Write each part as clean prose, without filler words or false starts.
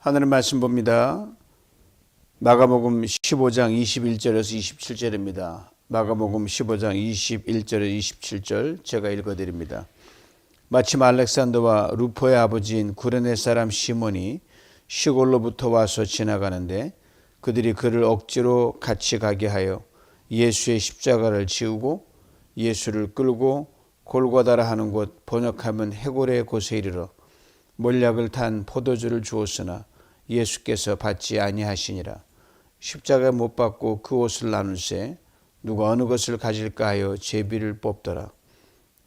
하늘의 말씀 봅니다. 마가복음 15장 21절에서 27절입니다. 마가복음 15장 21절에서 27절 제가 읽어드립니다. 마침 알렉산더와 루포의 아버지인 구레네 사람 시몬이 시골로부터 와서 지나가는데 그들이 그를 억지로 같이 가게 하여 예수의 십자가를 지우고 예수를 끌고 골고다라 하는 곳, 번역하면 해골의 곳에 이르러 몰약을 탄 포도주를 주었으나 예수께서 받지 아니하시니라. 십자가에 못 박고 그 옷을 나눌세 누가 어느 것을 가질까 하여 제비를 뽑더라.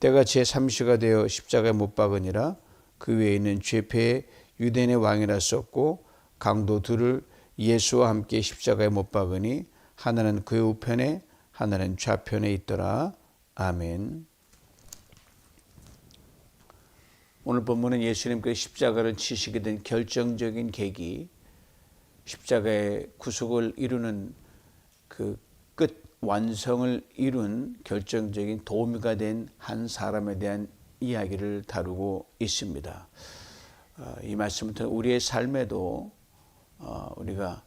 때가 제3시가 되어 십자가에 못 박으니라. 그 외에 있는 죄패의 유대인의 왕이라 썼고 강도 둘을 예수와 함께 십자가에 못 박으니 하나는 그의 우편에 하나는 좌편에 있더라. 아멘. 오늘 본문은 예수님께서 십자가를 치시게 된 결정적인 계기, 십자가의 구속을 이루는 그 끝 완성을 이룬 결정적인 도우미가 된 한 사람에 대한 이야기를 다루고 있습니다. 이 말씀부터 우리의 삶에도 우리가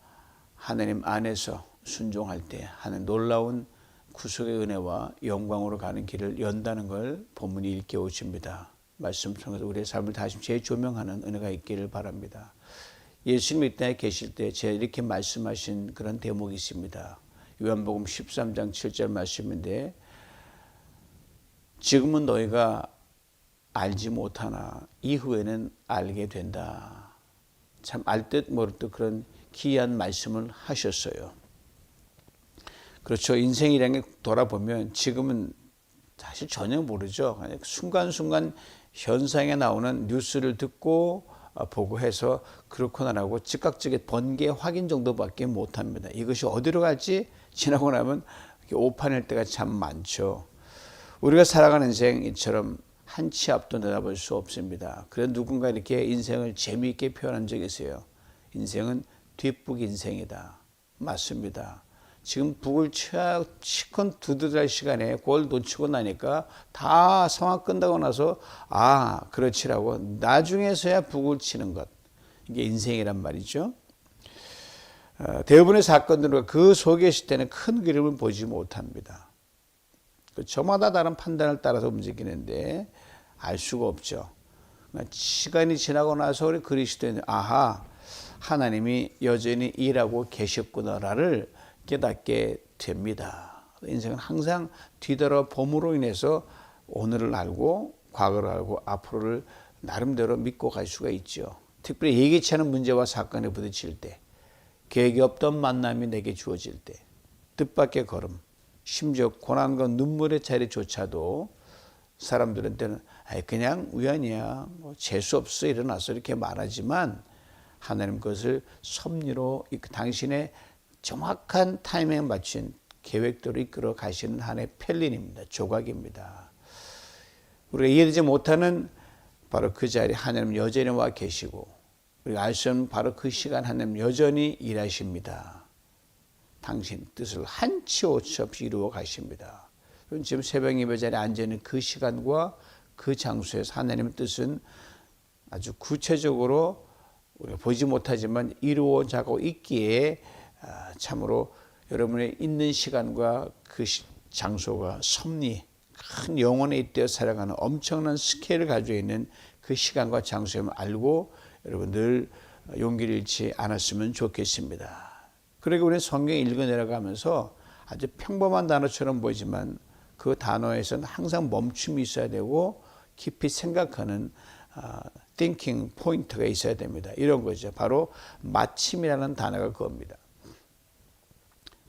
하나님 안에서 순종할 때 하는 놀라운 구속의 은혜와 영광으로 가는 길을 연다는 걸 본문이 일깨워 줍니다. 말씀 통해서 우리의 삶을 다시 재조명하는 은혜가 있기를 바랍니다. 예수님 이 땅에 계실 때 제가 이렇게 말씀하신 그런 대목이 있습니다. 요한복음 13장 7절 말씀인데 지금은 너희가 알지 못하나 이후에는 알게 된다. 참 알 듯 모를 듯 그런 귀한 말씀을 하셨어요. 그렇죠. 인생이라는 게 돌아보면 지금은 사실 전혀 모르죠. 순간순간 현상에 나오는 뉴스를 듣고 보고 해서 그렇구나라고 즉각적인 번개 확인 정도밖에 못합니다. 이것이 어디로 갈지 지나고 나면 오판일 때가 참 많죠. 우리가 살아가는 인생 이처럼 한 치 앞도 내다볼 수 없습니다. 그래서 누군가 이렇게 인생을 재미있게 표현한 적이 있어요. 인생은 뒷북 인생이다. 맞습니다. 지금 북을 치건 두드릴 시간에 그걸 놓치고 나니까 다 상황 끝나고 나서 그렇지라고 나중에서야 북을 치는 것. 이게 인생이란 말이죠. 대부분의 사건들은 그 속에 있을 때는 큰 그림을 보지 못합니다. 저마다 다른 판단을 따라서 움직이는데 알 수가 없죠. 시간이 지나고 나서 우리 그리스도인은 하나님이 여전히 일하고 계셨구나를 깨닫게 됩니다. 인생은 항상 뒤돌아봄으로 인해서 오늘을 알고 과거를 알고 앞으로를 나름대로 믿고 갈 수가 있죠. 특별히 예기치 않은 문제와 사건에 부딪힐 때, 계획이 없던 만남이 내게 주어질 때, 뜻밖의 걸음, 심지어 고난과 눈물의 자리조차도 사람들한테는 그냥 우연이야, 재수없어 일어나서 이렇게 말하지만 하나님 그것을 섭리로 당신의 정확한 타이밍에 맞춘 계획대로 이끌어 가시는 하나의 편린입니다. 조각입니다. 우리가 이해되지 못하는 바로 그 자리에 하나님 여전히 와 계시고 우리가 알 수 없는 바로 그 시간 하나님 여전히 일하십니다. 당신 뜻을 한치 오차 없이 이루어 가십니다. 지금 새벽 예배 자리에 앉아있는 그 시간과 그 장소에서 하나님의 뜻은 아주 구체적으로 우리가 보지 못하지만 이루어가고 있기에 참으로 여러분의 있는 시간과 그 장소가 섭리, 큰 영혼에 잇대어 살아가는 엄청난 스케일을 가지고 있는 그 시간과 장소임을 알고 여러분 늘 용기를 잃지 않았으면 좋겠습니다. 그러니까 우리는 성경 읽어 내려가면서 아주 평범한 단어처럼 보이지만 그 단어에서는 항상 멈춤이 있어야 되고 깊이 생각하는 thinking 포인트가 있어야 됩니다. 이런 거죠. 바로 마침이라는 단어가 그겁니다.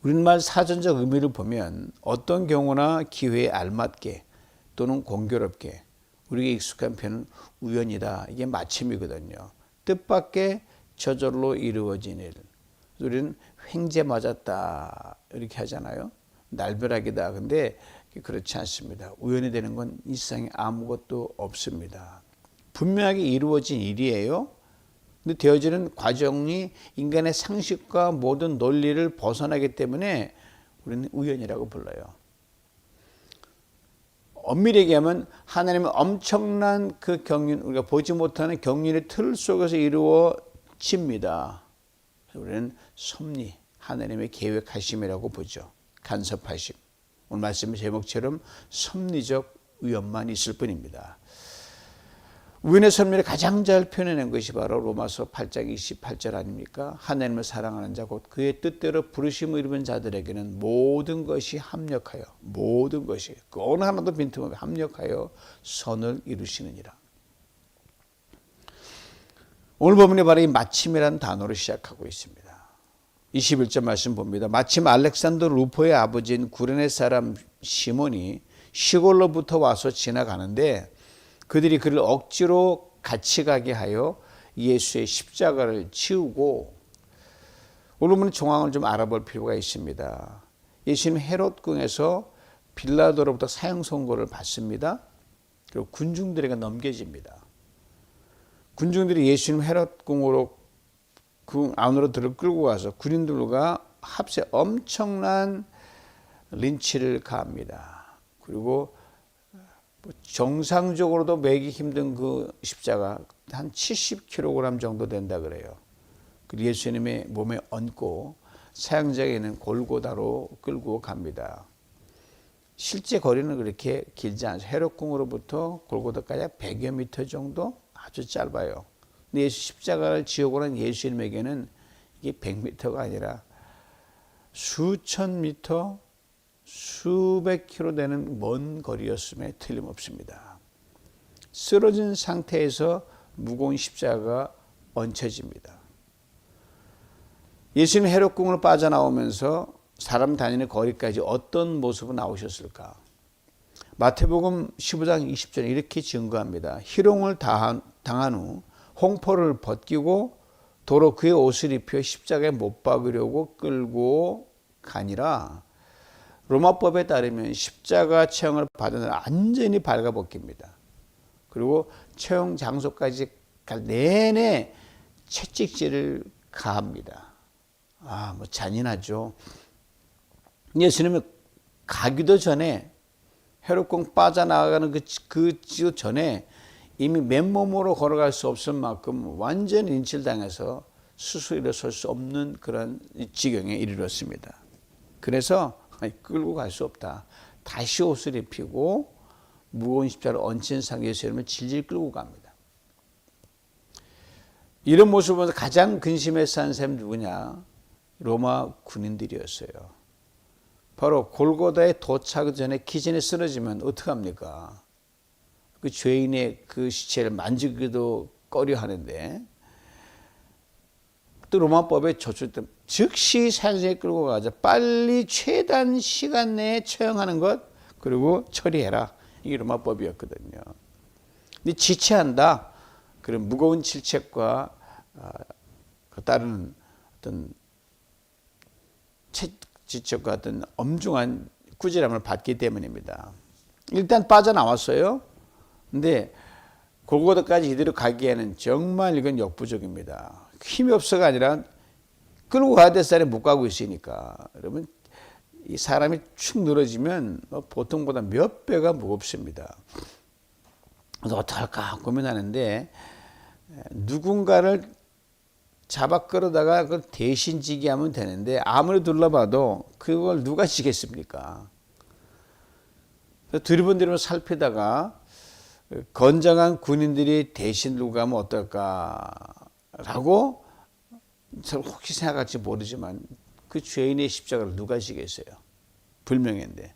우리말 사전적 의미를 보면 어떤 경우나 기회에 알맞게 또는 공교롭게 우리에게 익숙한 표현은 우연이다. 이게 마침이거든요. 뜻밖의 저절로 이루어진 일. 우리는 횡재 맞았다 이렇게 하잖아요. 날벼락이다. 근데 그렇지 않습니다. 우연이 되는 건 이 세상에 아무것도 없습니다. 분명하게 이루어진 일이에요. 근데 되어지는 과정이 인간의 상식과 모든 논리를 벗어나기 때문에 우리는 우연이라고 불러요. 엄밀히 얘기하면 하나님의 엄청난 그 경륜, 우리가 보지 못하는 경륜의 틀 속에서 이루어 집니다. 우리는 섭리, 하나님의 계획하심이라고 보죠. 간섭하심. 오늘 말씀 제목처럼 섭리적 위험만 있을 뿐입니다. 우연의 섭리를 가장 잘 표현해낸 것이 바로 로마서 8장 28절 아닙니까? 하나님을 사랑하는 자 곧 그의 뜻대로 부르심을 입은 자들에게는 모든 것이 합력하여, 모든 것이 그 어느 하나도 빈틈없이 합력하여 선을 이루시느니라. 오늘 본문이 바로 이 마침이라는 단어로 시작하고 있습니다. 21절 말씀 봅니다. 마침 알렉산더 루포의 아버지인 구레네 사람 시몬이 시골로부터 와서 지나가는데 그들이 그를 억지로 같이 가게 하여 예수의 십자가를 치우고, 오늘 보면 정황을 좀 알아볼 필요가 있습니다. 예수님 헤롯궁에서 빌라도로부터 사형 선고를 받습니다. 그리고 군중들에게 넘겨집니다. 군중들이 예수님 헤롯궁으로 그 안으로 들어 끌고 가서 군인들과 합세 엄청난 린치를 가합니다. 그리고 정상적으로도 매기 힘든 그 십자가 한 70kg 정도 된다 그래요. 그리고 예수님의 몸에 얹고 사형장에 있는 골고다로 끌고 갑니다. 실제 거리는 그렇게 길지 않아요. 헤롯궁으로부터 골고다까지 100여 미터 정도, 아주 짧아요. 근데 예수 십자가를 지우고 난 예수님에게는 이게 100m가 아니라 수천 미터, 수백 킬로 되는 먼 거리였음에 틀림없습니다. 쓰러진 상태에서 무거운 십자가가 얹혀집니다. 예수님 헤롯궁으로 빠져나오면서 사람 다니는 거리까지 어떤 모습으로 나오셨을까? 마태복음 15장 20절에 이렇게 증거합니다. 희롱을 당한 후 홍포를 벗기고 도로 그의 옷을 입혀 십자가에 못 박으려고 끌고 가니라. 로마법에 따르면 십자가 체형을 받은 사람은 완전히 발가벗깁니다. 그리고 체형 장소까지 갈 내내 채찍질을 가합니다. 뭐 잔인하죠. 예수님은 가기도 전에, 헤롯궁 빠져나가는 그 전에 이미 맨몸으로 걸어갈 수 없을 만큼 완전히 린치를 당해서 스스로 일어설 수 없는 그런 지경에 이르렀습니다. 그래서 끌고 갈 수 없다. 다시 옷을 입히고 무거운 십자가를 얹힌 상태에서 예수님을 질질 끌고 갑니다. 이런 모습을 보면서 가장 근심해서 한 사람이 누구냐? 로마 군인들이었어요. 바로 골고다에 도착 전에 기진에 쓰러지면 어떡합니까? 그 죄인의 그 시체를 만지기도 꺼려 하는데, 또 로마법에 저출때 즉시 사형장에 끌고 가자. 빨리 최단 시간 내에 처형하는 것, 그리고 처리해라. 이게 로마법이었거든요. 근데 지체한다. 그런 무거운 질책과 따르는 어떤 지책과 어떤 엄중한 꾸지람을 받기 때문입니다. 일단 빠져나왔어요. 근데 골고다까지 이대로 가기에는 정말 이건 역부족입니다. 힘이 없어가 아니라 끌고 가야 될 사람이 못 가고 있으니까. 여러분, 이 사람이 축 늘어지면 보통보다 몇 배가 무겁습니다. 그래서 어떡할까 고민하는데, 누군가를 잡아 끌어다가 그걸 대신 지게 하면 되는데, 아무리 둘러봐도 그걸 누가 지겠습니까? 두리번두리번 살피다가 건장한 군인들이 대신 누구 가면 어떨까라고 혹시 생각할지 모르지만 그 죄인의 십자가를 누가 지겠어요? 불명예인데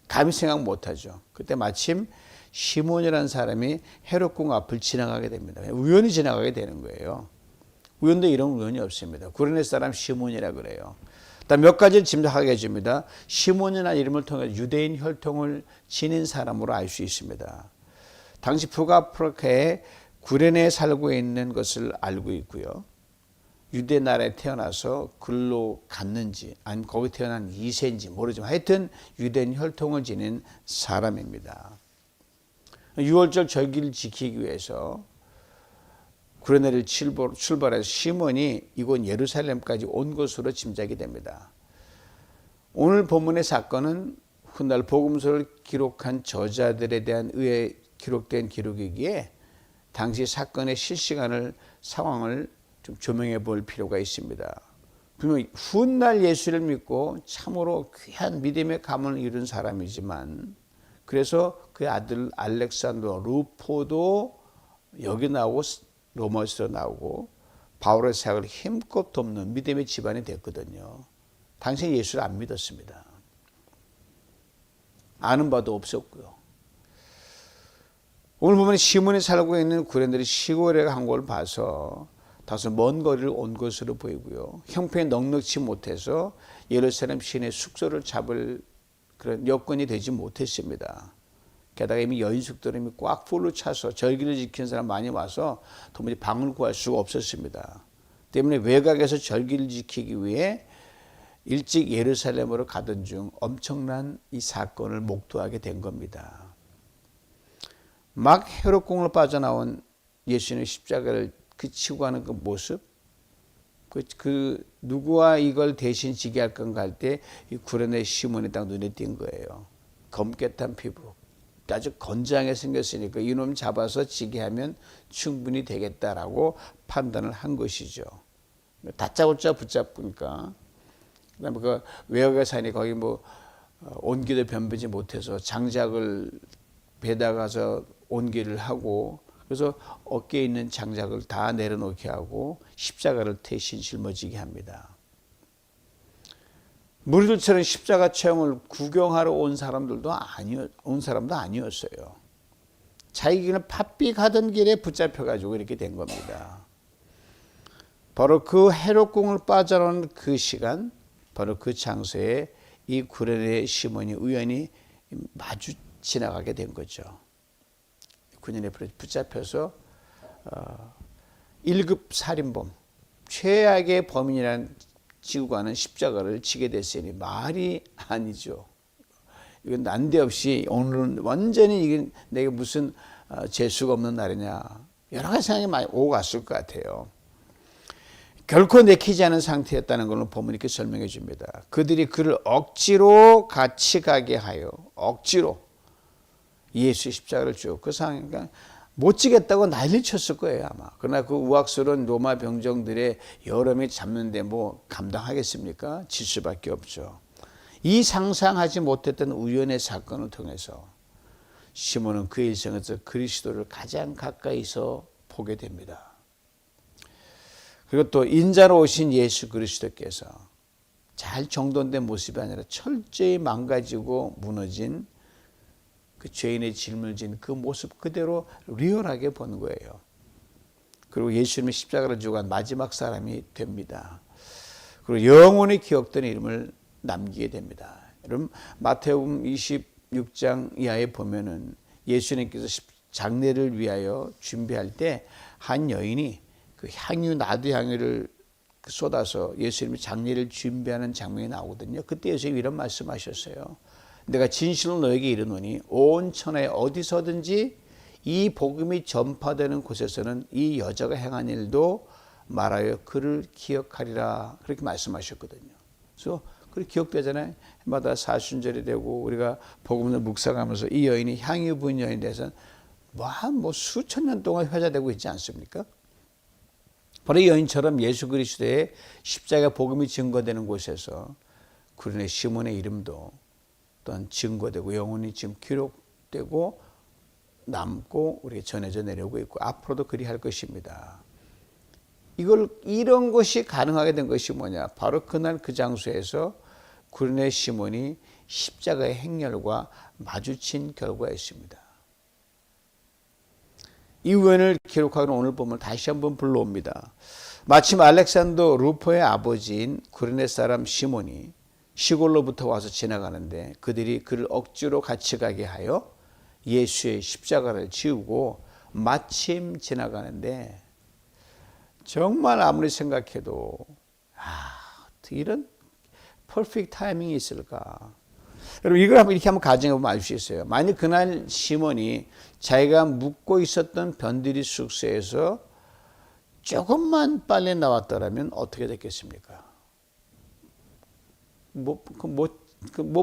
감히 생각 못하죠. 그때 마침 시몬이라는 사람이 헤롯궁 앞을 지나가게 됩니다. 우연히 지나가게 되는 거예요. 우연도 이런 우연이 없습니다. 구레네 사람 시몬이라 그래요. 몇 가지를 짐작하게 해줍니다. 시몬이라는 이름을 통해 유대인 혈통을 지닌 사람으로 알 수 있습니다. 당시 북아프리카에 구레네에 살고 있는 것을 알고 있고요. 유대 나라에 태어나서 글로 갔는지 아니면 거기 태어난 2세인지 모르지만 하여튼 유대인 혈통을 지닌 사람입니다. 6월절 절기를 지키기 위해서 구레네를 출발해서 시몬이 이곳 예루살렘까지 온 것으로 짐작이 됩니다. 오늘 본문의 사건은 훗날 복음서를 기록한 저자들에 대한 의해 기록된 기록이기에 당시 사건의 실시간을 상황을 좀 조명해 볼 필요가 있습니다. 분명 훗날 예수를 믿고 참으로 귀한 믿음의 가문을 이룬 사람이지만 그래서 그의 아들 알렉산더 루포도 여기 나오고 로마서로 나오고 바울의 사역을 힘껏 돕는 믿음의 집안이 됐거든요. 당시 예수를 안 믿었습니다. 아는 바도 없었고요. 오늘 보면 시몬이 살고 있는 구레네들이 시골에 간 걸 봐서 다소 먼 거리를 온 것으로 보이고요. 형편이 넉넉지 못해서 예루살렘 시내 숙소를 잡을 그런 여건이 되지 못했습니다. 게다가 이미 여인숙들은 이미 꽉 풀로 차서 절기를 지키는 사람 많이 와서 도무지 방을 구할 수가 없었습니다. 때문에 외곽에서 절기를 지키기 위해 일찍 예루살렘으로 가던 중 엄청난 이 사건을 목도하게 된 겁니다. 막 헤롯궁을 빠져나온 예수님의 십자가를 그치고 가는 그 모습, 그 누구와 이걸 대신 지게 할 건가 할 때 이 구레네 시몬이 딱 눈에 띈 거예요. 검게 탄 피부, 아주 건장하게 생겼으니까 이놈 잡아서 지게 하면 충분히 되겠다라고 판단을 한 것이죠. 다짜고짜 붙잡으니까. 그다음에 그 외곽에 사니 거기 뭐 온기도 변변치 못해서 장작을 배다 가서 온기를 하고 그래서 어깨에 있는 장작을 다 내려놓게 하고 십자가를 대신 짊어지게 합니다. 무리들처럼 십자가 체험을 구경하러 온 사람도 아니었어요. 자기는 바삐 가던 길에 붙잡혀가지고 이렇게 된 겁니다. 바로 그 헤롯궁을 빠져나온 그 시간, 바로 그 장소에 이 구레네 시몬이 우연히 마주 지나가게 된 거죠. 9년에 붙잡혀서 1급 살인범, 최악의 범인이라는 지고 가는 십자가를 지게 됐으니 말이 아니죠. 이건 난데없이 오늘은 완전히 이게 내게 무슨 재수가 없는 날이냐 여러 가지 생각이 많이 오고 갔을 것 같아요. 결코 내키지 않은 상태였다는 걸 본문이 이렇게 설명해 줍니다. 그들이 그를 억지로 같이 가게 하여 억지로 예수의 십자가를 쭉 그 상황이니까 못 지겠다고 난리 쳤을 거예요 아마. 그러나 그 우악스러운 로마 병정들의 여러 명이 잡는데 뭐 감당하겠습니까? 질 수밖에 없죠. 이 상상하지 못했던 우연의 사건을 통해서 시몬은 그의 일생에서 그리스도를 가장 가까이서 보게 됩니다. 그리고 또 인자로 오신 예수 그리스도께서 잘 정돈된 모습이 아니라 철저히 망가지고 무너진 그 죄인의 짊어진 그 모습 그대로 리얼하게 보는 거예요. 그리고 예수님의 십자가를 지고 간 마지막 사람이 됩니다. 그리고 영원히 기억되는 이름을 남기게 됩니다. 여러분 마태복음 26장 이하에 보면은 예수님께서 장례를 위하여 준비할 때 한 여인이 그 향유 나두 향유를 쏟아서 예수님의 장례를 준비하는 장면이 나오거든요. 그때 예수님이 이런 말씀하셨어요. 내가 진실로 너에게 이르노니 온 천하에 어디서든지 이 복음이 전파되는 곳에서는 이 여자가 행한 일도 말하여 그를 기억하리라 그렇게 말씀하셨거든요. 그래서 그렇게 기억되잖아요. 해마다 사순절이 되고 우리가 복음을 묵상하면서 이 여인이 향유 부인 여인에 대해서는 뭐 수천 년 동안 회자되고 있지 않습니까? 바로 이 여인처럼 예수 그리스도의 십자가 복음이 증거되는 곳에서 구레네 시몬의 이름도 또한 증거되고 영원히 지금 기록되고 남고 우리에게 전해져 내려오고 있고 앞으로도 그리할 것입니다. 이런 것이 가능하게 된 것이 뭐냐? 바로 그날 그 장소에서 구레네 시몬이 십자가의 행렬과 마주친 결과였습니다. 이 우연을 기록하는 오늘 본문을 다시 한번 불러옵니다. 마침 알렉산더 루포의 아버지인 구레네 사람 시몬이 시골로부터 와서 지나가는데 그들이 그를 억지로 같이 가게 하여 예수의 십자가를 지우고 마침 지나가는데 정말 아무리 생각해도 이런 퍼펙트 타이밍이 있을까? 여러분 이걸 이렇게 한번 가정해 보면 알 수 있어요. 만약 그날 시몬이 자기가 묵고 있었던 변두리 숙소에서 조금만 빨리 나왔더라면 어떻게 됐겠습니까? 못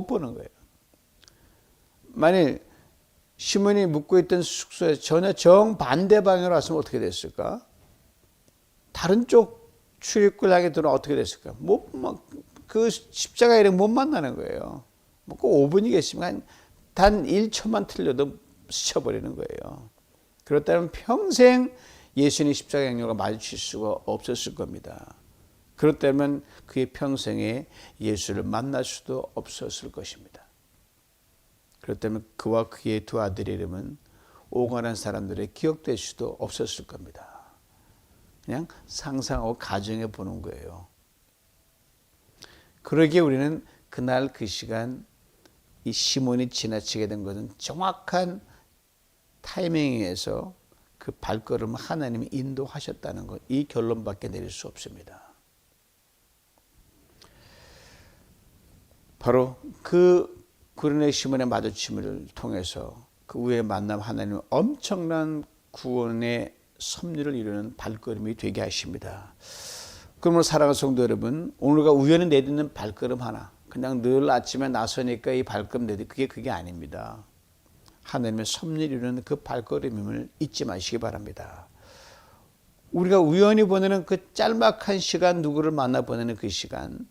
보는 거예요. 만약 시몬이 묵고 있던 숙소에 전혀 정반대 방향으로 왔으면 어떻게 됐을까? 다른 쪽 출입구를 향해 들어오면 어떻게 됐을까? 그 십자가 일행 못 만나는 거예요. 꼭 5분이겠지만 단 1초만 틀려도 스쳐버리는 거예요. 그렇다면 평생 예수님 십자가 양육과 마주칠 수가 없었을 겁니다. 그렇다면 그의 평생에 예수를 만날 수도 없었을 것입니다. 그렇다면 그와 그의 두 아들의 이름은 오간한 사람들의 기억될 수도 없었을 겁니다. 그냥 상상하고 가정해 보는 거예요. 그러기에 우리는 그날 그 시간 이 시몬이 지나치게 된 것은 정확한 타이밍에서 그 발걸음을 하나님이 인도하셨다는 것, 이 결론밖에 내릴 수 없습니다. 바로 그 구레네 시몬의 마주침을 통해서 그 후에 만남 하나님은 엄청난 구원의 섭리를 이루는 발걸음이 되게 하십니다. 그러므로 사랑하는 성도 여러분, 오늘과 우연히 내딛는 발걸음 하나, 그냥 늘 아침에 나서니까 이 발걸음 내딛 그게 아닙니다. 하나님의 섭리를 이루는 그 발걸음임을 잊지 마시기 바랍니다. 우리가 우연히 보내는 그 짤막한 시간, 누구를 만나 보내는 그 시간,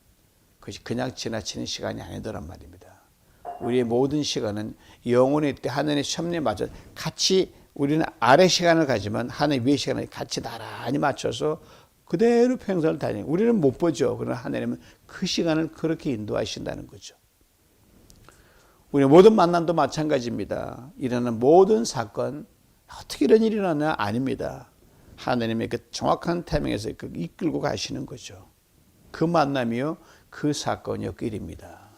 그것이 그냥 지나치는 시간이 아니더란 말입니다. 우리의 모든 시간은 영원히 때 하나님의 섭리에 맞춰 같이 우리는 아래 시간을 가지만 하나님 위의 시간을 같이 나란히 맞춰서 그대로 평생을 다니는, 우리는 못 보죠. 그러나 하나님은 그 시간을 그렇게 인도하신다는 거죠. 우리 모든 만남도 마찬가지입니다. 일어나는 모든 사건, 어떻게 이런 일이 일어나냐? 아닙니다. 하나님의 그 정확한 타이밍에서 이끌고 가시는 거죠. 그 만남이요, 그 사건이었고 일입니다.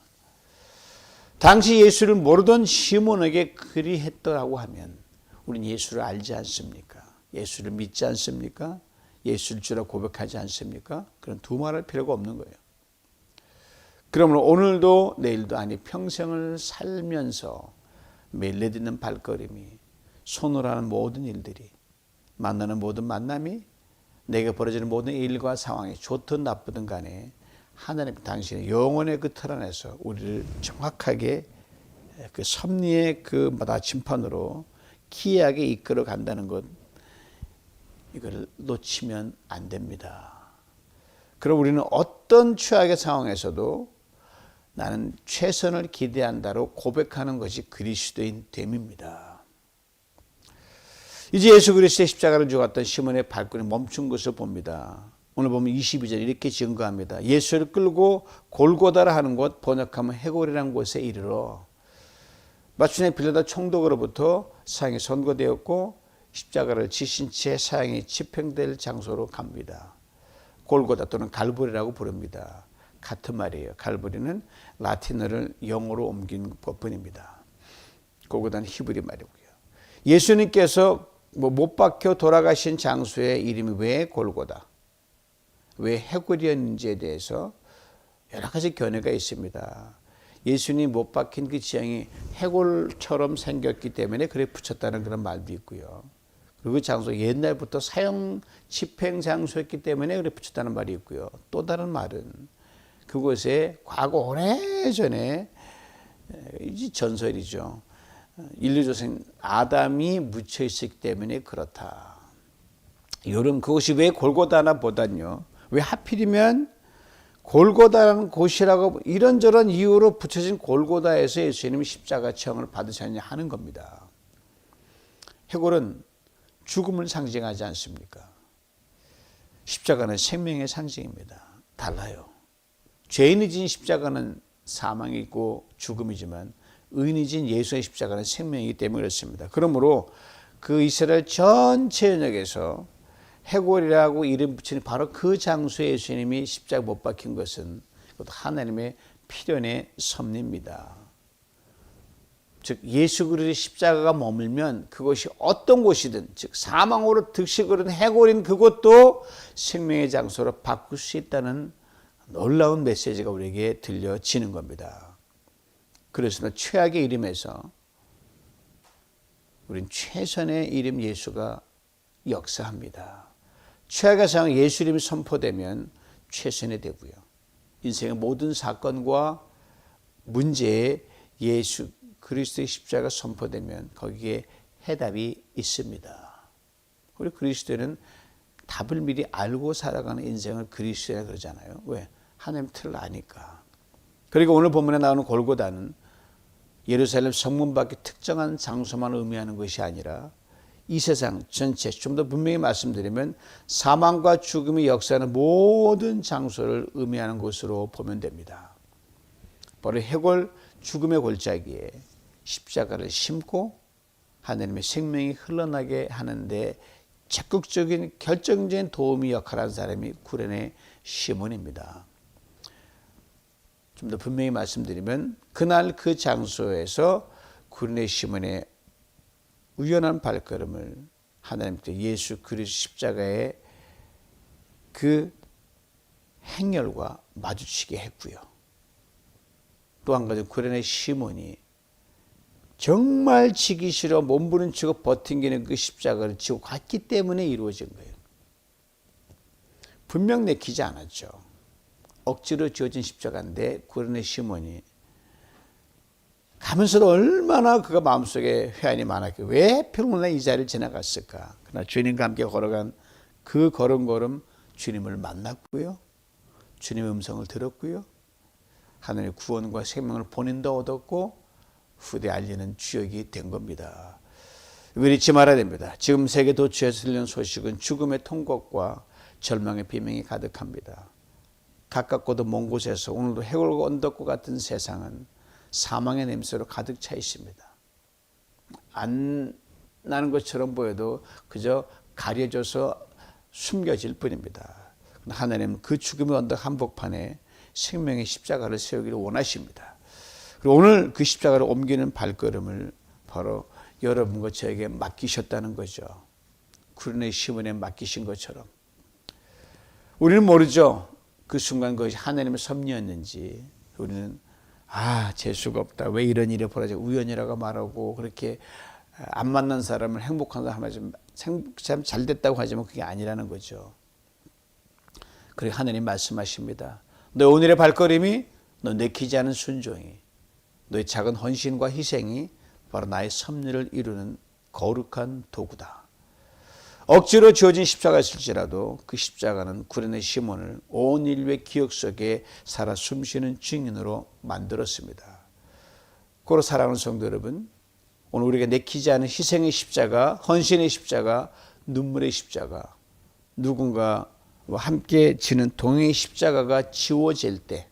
당시 예수를 모르던 시몬에게 그리 했더라고 하면 우리는 예수를 알지 않습니까? 예수를 믿지 않습니까? 예수를 주라 고백하지 않습니까? 그런 두말할 필요가 없는 거예요. 그러므로 오늘도 내일도 아니 평생을 살면서 매일 내딛는 발걸음이, 손으로 하는 모든 일들이, 만나는 모든 만남이, 내게 벌어지는 모든 일과 상황이 좋든 나쁘든 간에 하나님 당신의 영혼의 그 틀 안에서 우리를 정확하게 그 섭리의 그 마다침판으로 기이하게 이끌어 간다는 것, 이걸 놓치면 안 됩니다. 그럼 우리는 어떤 최악의 상황에서도 나는 최선을 기대한다로 고백하는 것이 그리스도인 됨입니다. 이제 예수 그리스도의 십자가를 죽었던 시몬의 발걸음이 멈춘 것을 봅니다. 오늘 보면 22절 이렇게 증거합니다. 예수를 끌고 골고다라 하는 곳, 번역하면 해골이라는 곳에 이르러 마침내 빌라도 총독으로부터 사형이 선고되었고 십자가를 지신 채 사형이 집행될 장소로 갑니다. 골고다 또는 갈보리라고 부릅니다. 같은 말이에요. 갈보리는 라틴어를 영어로 옮긴 것뿐입니다. 골고다는 히브리 말이고요. 예수님께서 못 박혀 돌아가신 장소의 이름이 왜 골고다, 왜 해골이었는지에 대해서 여러 가지 견해가 있습니다. 예수님 못 박힌 그 지형이 해골처럼 생겼기 때문에 그래 붙였다는 그런 말도 있고요. 그리고 그 장소 옛날부터 사형 집행 장소였기 때문에 그래 붙였다는 말이 있고요. 또 다른 말은 그곳에 과거 오래전에, 이 전설이죠, 인류 조상 아담이 묻혀 있었기 때문에 그렇다. 여러분, 그것이 왜 골고다나 보다는요, 왜 하필이면 골고다라는 곳이라고 이런저런 이유로 붙여진 골고다에서 예수님이 십자가 체험을 받으셨냐 하는 겁니다. 해골은 죽음을 상징하지 않습니까? 십자가는 생명의 상징입니다. 달라요. 죄인이 진 십자가는 사망이 있고 죽음이지만 의인이 진 예수의 십자가는 생명이기 때문에 그렇습니다. 그러므로 그 이스라엘 전체 연역에서 해골이라고 이름 붙이는 바로 그 장소에 예수님이 십자가 못 박힌 것은 그것도 하나님의 필연의 섭리입니다. 즉 예수 그리스도의 십자가가 머물면 그것이 어떤 곳이든, 즉 사망으로 득식을 한 해골인 그것도 생명의 장소로 바꿀 수 있다는 놀라운 메시지가 우리에게 들려지는 겁니다. 그래서 최악의 이름에서 우린 최선의 이름 예수가 역사합니다. 최악의 상황 예수 이름이 선포되면 최선이 되고요. 인생의 모든 사건과 문제에 예수 그리스도의 십자가가 선포되면 거기에 해답이 있습니다. 우리 그리스도는 답을 미리 알고 살아가는 인생을 그리스도라 그러잖아요. 왜? 하나님 틀을 아니까. 그리고 오늘 본문에 나오는 골고다는 예루살렘 성문 밖의 특정한 장소만 의미하는 것이 아니라 이 세상 전체, 좀 더 분명히 말씀드리면 사망과 죽음이 역사하는 모든 장소를 의미하는 것으로 보면 됩니다. 바로 해골 죽음의 골짜기에 십자가를 심고 하나님의 생명이 흘러나게 하는데 적극적인 결정적인 도움이 역할한 사람이 구레네 시몬입니다. 좀 더 분명히 말씀드리면 그날 그 장소에서 구레네 시몬의 우연한 발걸음을 하나님께 예수 그리스도 십자가의 그 행렬과 마주치게 했고요. 또 한 가지 구레네 시몬이 정말 지기 싫어 몸부림치고 버팅기는 그 십자가를 지고 갔기 때문에 이루어진 거예요. 분명 내키지 않았죠. 억지로 지어진 십자가인데 구레네 시몬이 가면서도 얼마나 그가 마음속에 회한이 많았기에 왜 평온한 이 자리를 지나갔을까. 그러나 주님과 함께 걸어간 그 걸음걸음 주님을 만났고요. 주님의 음성을 들었고요. 하나님의 구원과 생명을 본인도 얻었고 후대에 알리는 주역이 된 겁니다. 우리 잊지 말아야 됩니다. 지금 세계 도처에서 들리는 소식은 죽음의 통곡과 절망의 비명이 가득합니다. 가깝고도 먼 곳에서 오늘도 해골과 언덕과 같은 세상은 사망의 냄새로 가득 차 있습니다. 안 나는 것처럼 보여도 그저 가려져서 숨겨질 뿐입니다. 하나님은 그 죽음의 언덕 한복판에 생명의 십자가를 세우기를 원하십니다. 그리고 오늘 그 십자가를 옮기는 발걸음을 바로 여러분과 저에게 맡기셨다는 거죠. 구레네 시몬에 맡기신 것처럼. 우리는 모르죠. 그 순간 그것이 하나님의 섭리였는지. 우리는 재수가 없다. 왜 이런 일이 벌어지고 우연이라고 말하고 그렇게 안 만난 사람을 행복한 사람 하지만 참 잘됐다고 하지만 그게 아니라는 거죠. 그리고 하나님 말씀하십니다. 너 오늘의 발걸음이 너 내키지 않은 순종이 너의 작은 헌신과 희생이 바로 나의 섭리를 이루는 거룩한 도구다. 억지로 지어진 십자가였을지라도 그 십자가는 구레네 시몬을 온 인류의 기억 속에 살아 숨쉬는 증인으로 만들었습니다. 고로 사랑하는 성도 여러분, 오늘 우리가 내키지 않은 희생의 십자가, 헌신의 십자가, 눈물의 십자가, 누군가와 함께 지는 동행의 십자가가 지워질 때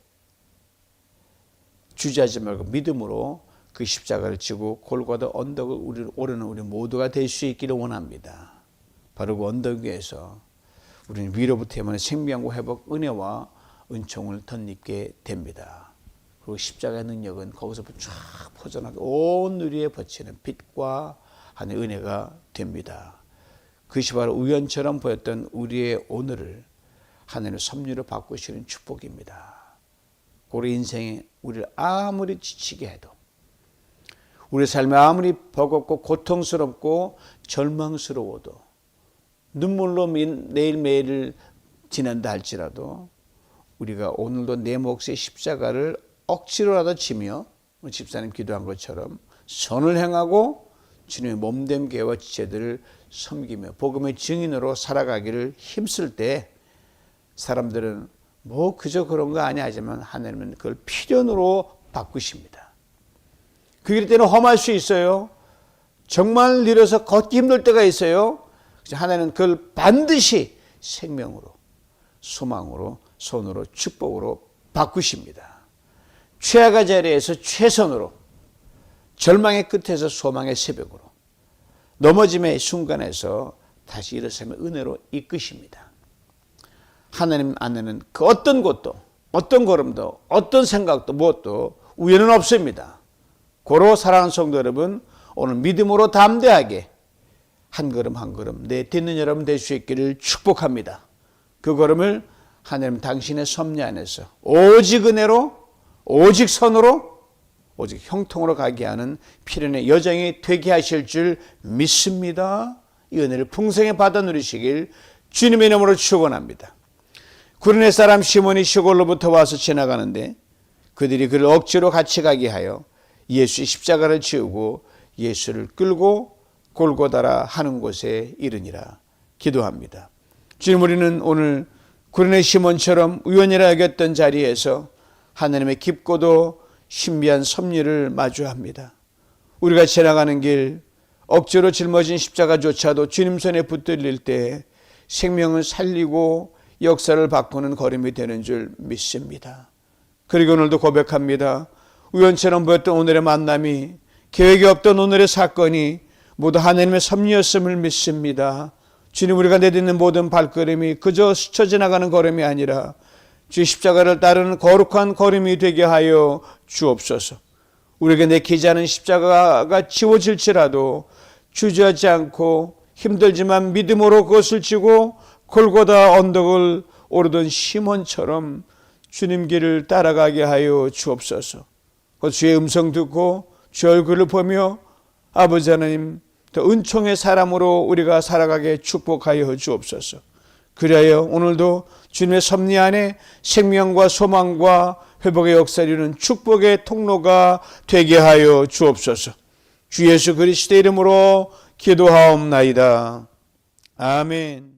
주저하지 말고 믿음으로 그 십자가를 지고 골고다 언덕을 오르는 우리 모두가 될 수 있기를 원합니다. 바로 그 언덕 위에서 우리는 위로부터 임하는 생명과 회복, 은혜와 은총을 덧입게 됩니다. 그리고 십자가의 능력은 거기서부터 쫙 퍼져나가 온 누리에 버치는 빛과 하나님의 은혜가 됩니다. 그것이 바로 우연처럼 보였던 우리의 오늘을 하나님의 섭리로 바꾸시는 축복입니다. 우리 인생에 우리를 아무리 지치게 해도 우리 삶이 아무리 버겁고 고통스럽고 절망스러워도 눈물로 매일매일을 지낸다 할지라도 우리가 오늘도 내 몫의 십자가를 억지로라도 지며 집사님 기도한 것처럼 선을 행하고 주님의 몸된 교회와 지체들을 섬기며 복음의 증인으로 살아가기를 힘쓸 때 사람들은 뭐 그저 그런 거 아니야 하지만 하나님은 그걸 필연으로 바꾸십니다. 그럴 때는 험할 수 있어요. 정말 느려서 걷기 힘들 때가 있어요. 하나님은 그걸 반드시 생명으로, 소망으로, 손으로, 축복으로 바꾸십니다. 최악의 자리에서 최선으로, 절망의 끝에서 소망의 새벽으로, 넘어짐의 순간에서 다시 일어서면 은혜로 이끄십니다. 하나님 안에는 그 어떤 것도, 어떤 걸음도, 어떤 생각도, 무엇도 우연은 없습니다. 고로 사랑하는 성도 여러분, 오늘 믿음으로 담대하게 한 걸음 한 걸음 내딛는 여러분 될 수 있기를 축복합니다. 그 걸음을 하나님 당신의 섭리 안에서 오직 은혜로, 오직 선으로, 오직 형통으로 가게 하는 필연의 여정이 되게 하실 줄 믿습니다. 이 은혜를 풍성히 받아 누리시길 주님의 이름으로 축원합니다. 구레네 사람 시몬이 시골로부터 와서 지나가는데 그들이 그를 억지로 같이 가게 하여 예수의 십자가를 지우고 예수를 끌고 골고다라 하는 곳에 이르니라. 기도합니다. 주님, 우리는 오늘 구레네 시몬처럼 우연이라 여겼던 자리에서 하나님의 깊고도 신비한 섭리를 마주합니다. 우리가 지나가는 길 억지로 짊어진 십자가조차도 주님 손에 붙들릴 때 생명을 살리고 역사를 바꾸는 걸음이 되는 줄 믿습니다. 그리고 오늘도 고백합니다. 우연처럼 보였던 오늘의 만남이, 계획이 없던 오늘의 사건이 모두 하나님의 섭리였음을 믿습니다. 주님, 우리가 내딛는 모든 발걸음이 그저 스쳐 지나가는 걸음이 아니라 주의 십자가를 따르는 거룩한 걸음이 되게 하여 주옵소서. 우리에게 내키지 않은 십자가가 지워질지라도 주저하지 않고 힘들지만 믿음으로 그것을 지고 골고다 언덕을 오르던 시몬처럼 주님 길을 따라가게 하여 주옵소서. 주의 음성 듣고 주의 얼굴을 보며 아버지 하나님, 더 은총의 사람으로 우리가 살아가게 축복하여 주옵소서. 그리하여 오늘도 주님의 섭리 안에 생명과 소망과 회복의 역사를 이루는 축복의 통로가 되게 하여 주옵소서. 주 예수 그리스도의 이름으로 기도하옵나이다. 아멘.